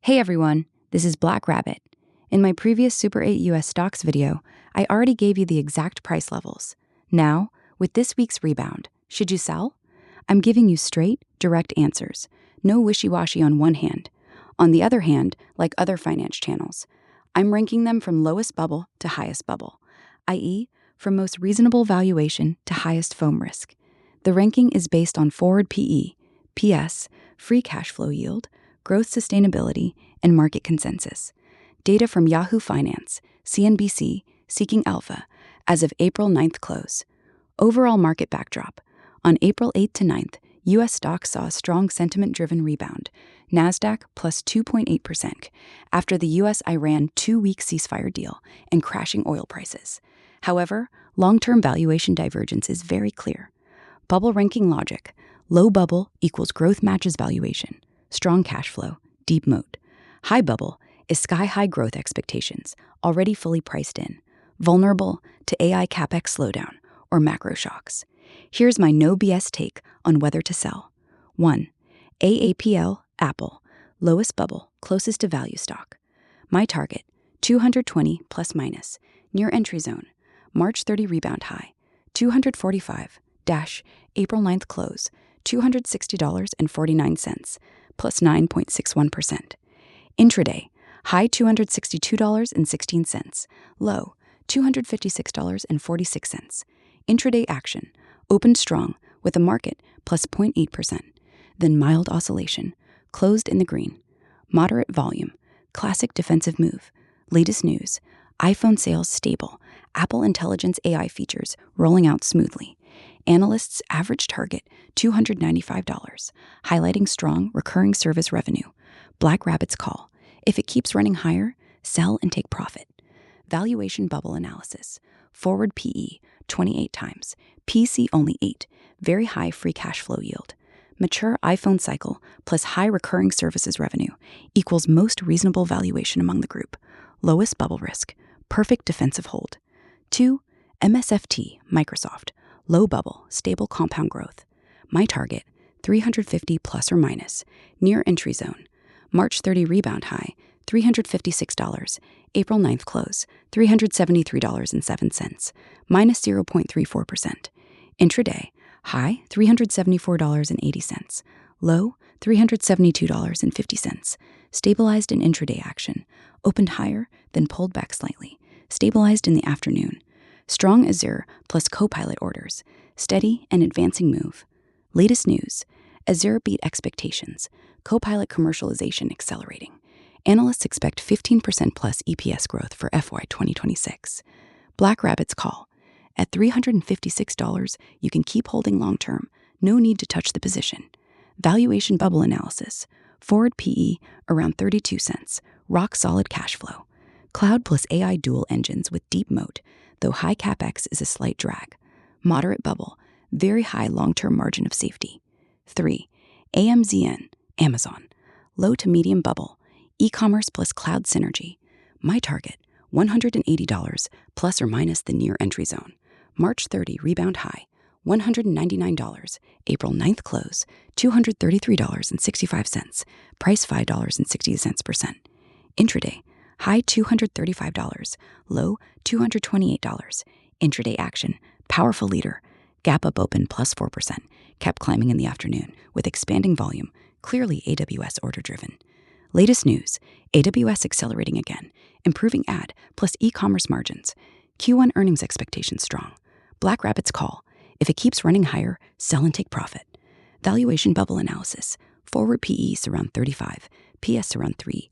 Hey everyone, this is Black Rabbit. In my previous Super 8 US stocks video, I already gave you the exact price levels. Now, with this week's rebound, should you sell? I'm giving you straight, direct answers. No wishy-washy on one hand. On the other hand, like other finance channels, I'm ranking them from lowest bubble to highest bubble, i.e., from most reasonable valuation to highest foam risk. The ranking is based on forward PE, PS, free cash flow yield, growth sustainability, and market consensus. Data from Yahoo Finance, CNBC, Seeking Alpha, as of April 9th close. Overall market backdrop. On April 8th to 9th, U.S. stocks saw a strong sentiment-driven rebound, NASDAQ plus 2.8%, after the U.S.-Iran two-week ceasefire deal and crashing oil prices. However, long-term valuation divergence is very clear. Bubble ranking logic. Low bubble equals growth matches valuation. Strong cash flow, deep moat. High bubble is sky-high growth expectations, already fully priced in. Vulnerable to AI capex slowdown or macro shocks. Here's my no BS take on whether to sell. 1. AAPL, Apple, lowest bubble, closest to value stock. My target, 220 plus minus, near entry zone, March 30 rebound high, 245, April 9th close, $260.49, plus 9.61%. Intraday, high $262.16, low $256.46. Intraday action, opened strong with a market plus 0.8%, then mild oscillation, closed in the green. Moderate volume, classic defensive move. Latest news, iPhone sales stable, Apple Intelligence AI features rolling out smoothly. Analysts' average target, $295, highlighting strong recurring service revenue. Black Rabbit's call. If it keeps running higher, sell and take profit. Valuation bubble analysis. Forward PE, 28 times. PC only 8. Very high free cash flow yield. Mature iPhone cycle plus high recurring services revenue equals most reasonable valuation among the group. Lowest bubble risk. Perfect defensive hold. 2. MSFT, Microsoft. Low bubble, stable compound growth. My target, 350 plus or minus, near entry zone. March 30 rebound high, $356. April 9th close, $373.07, minus 0.34%. Intraday, high $374.80, low $372.50. Stabilized in intraday action, opened higher, then pulled back slightly. Stabilized in the afternoon. Strong Azure plus Copilot orders, steady and advancing move. Latest news, Azure beat expectations, Copilot commercialization accelerating. Analysts expect 15% plus EPS growth for FY 2026. Black Rabbit's call. At $356, you can keep holding long-term, no need to touch the position. Valuation bubble analysis, forward PE around 32 cents, rock-solid cash flow. Cloud plus AI dual engines with deep moat, though high capex is a slight drag. Moderate bubble, very high long-term margin of safety. 3. AMZN, Amazon. Low to medium bubble, e-commerce plus cloud synergy. My target, $180 plus or minus the near entry zone. March 30 rebound high, $199. April 9th close, $233.65. Price $5.60%. Intraday, high $235, low $228. Intraday action, powerful leader. Gap up open plus 4%, kept climbing in the afternoon with expanding volume, clearly AWS order-driven. Latest news, AWS accelerating again, improving ad plus e-commerce margins. Q1 earnings expectations strong. Black Rabbit's call. If it keeps running higher, sell and take profit. Valuation bubble analysis. Forward PEs around 35, PS around 3.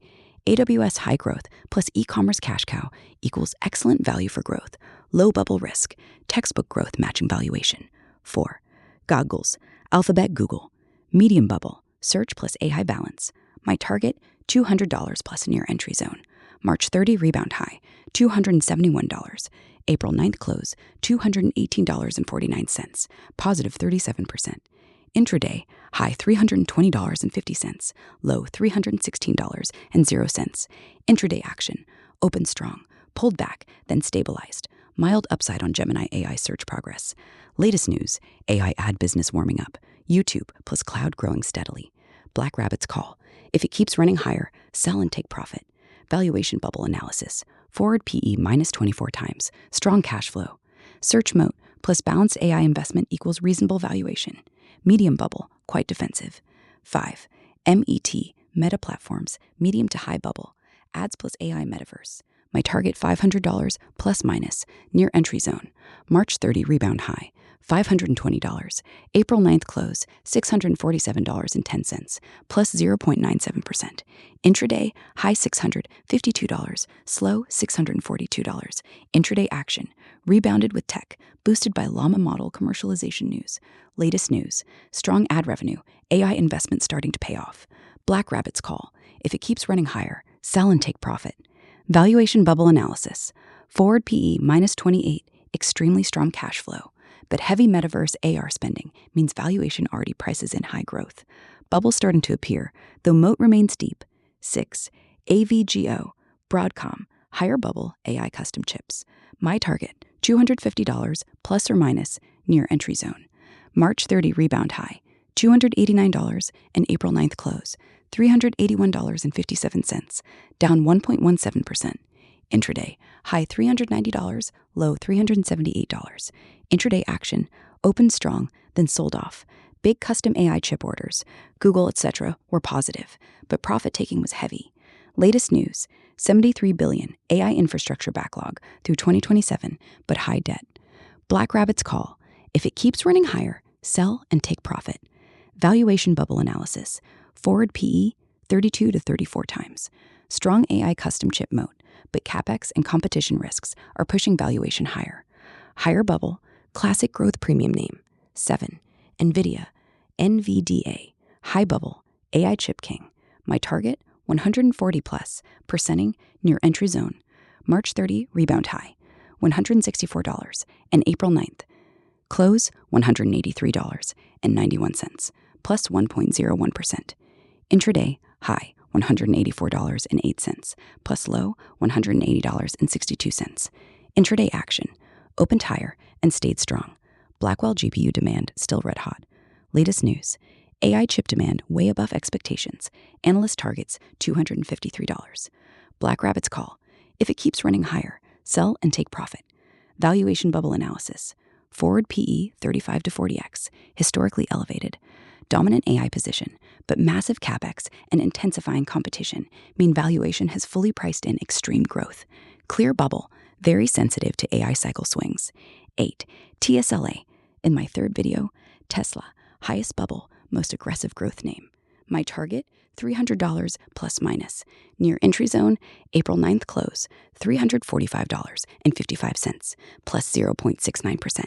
AWS high growth plus e-commerce cash cow equals excellent value for growth. Low bubble risk, textbook growth matching valuation. 4. Goggles, Alphabet Google. Medium bubble, search plus AI balance. My target, $200 plus near entry zone. March 30 rebound high, $271. April 9th close, $218.49, positive 37%. Intraday, high $320.50, low $316.00. Intraday action, opened strong, pulled back, then stabilized. Mild upside on Gemini AI search progress. Latest news, AI ad business warming up. YouTube plus cloud growing steadily. Black Rabbit's call. If it keeps running higher, sell and take profit. Valuation bubble analysis. Forward PE minus 24 times. Strong cash flow. Search moat plus balanced AI investment equals reasonable valuation. Medium bubble, quite defensive. 5. MET, Meta Platforms, medium to high bubble. Ads plus AI metaverse. My target $500 plus minus, near entry zone. March 30 rebound high, $520. April 9th close, $647.10, plus 0.97%. Intraday, high $652, slow $642. Intraday action, rebounded with tech, boosted by Llama model commercialization news. Latest news, strong ad revenue, AI investment starting to pay off. Black Rabbit's call, if it keeps running higher, sell and take profit. Valuation bubble analysis. Forward PE minus 28, extremely strong cash flow. But heavy metaverse AR spending means valuation already prices in high growth. Bubble starting to appear, though moat remains deep. 6. AVGO, Broadcom, higher bubble AI custom chips. My target, $250 plus or minus, near entry zone. March 30 rebound high, $289, and April 9th close, $381.57, down 1.17%. Intraday, high $390, low $378. Intraday action, opened strong, then sold off. Big custom AI chip orders, Google, etc., were positive, but profit-taking was heavy. Latest news, $73 billion AI infrastructure backlog through 2027, but high debt. Black Rabbit's call, if it keeps running higher, sell and take profit. Valuation bubble analysis. Forward PE, 32 to 34 times. Strong AI custom chip moat, but CapEx and competition risks are pushing valuation higher. Higher bubble, classic growth premium name. 7. NVIDIA, NVDA, high bubble, AI chip king. My target, 140 plus, percenting, near entry zone. March 30, rebound high, $164, and April 9th. Close, $183.91, plus 1.01%. Intraday, high, $184.08, plus low, $180.62. Intraday action, opened higher and stayed strong. Blackwell GPU demand still red hot. Latest news, AI chip demand way above expectations. Analyst targets $253. Black Rabbit's call, if it keeps running higher, sell and take profit. Valuation bubble analysis. Forward PE 35 to 40x, historically elevated. Dominant AI position, but massive CapEx and intensifying competition mean valuation has fully priced in extreme growth. Clear bubble, very sensitive to AI cycle swings. 8. TSLA, in my third video, Tesla, highest bubble, most aggressive growth name. My target, $300 plus minus. Near entry zone, April 9th close, $345.55, plus 0.69%.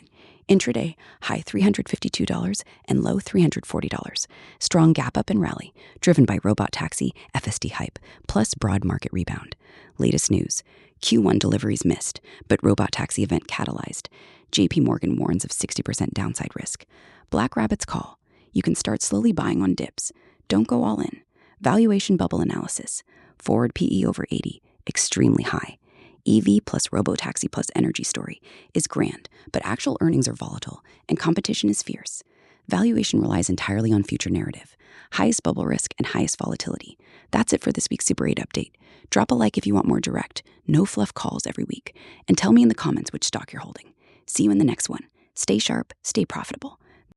Intraday, high $352 and low $340. Strong gap up and rally, driven by robot taxi, FSD hype, plus broad market rebound. Latest news, Q1 deliveries missed, but robot taxi event catalyzed. JP Morgan warns of 60% downside risk. Black Rabbit's call, you can start slowly buying on dips. Don't go all in. Valuation bubble analysis. Forward PE over 80, extremely high. EV plus robotaxi plus energy story is grand, but actual earnings are volatile and competition is fierce. Valuation relies entirely on future narrative, highest bubble risk and highest volatility. That's it for this week's Super 8 update. Drop a like if you want more direct, no fluff calls every week, and tell me in the comments which stock you're holding. See you in the next one. Stay sharp, stay profitable.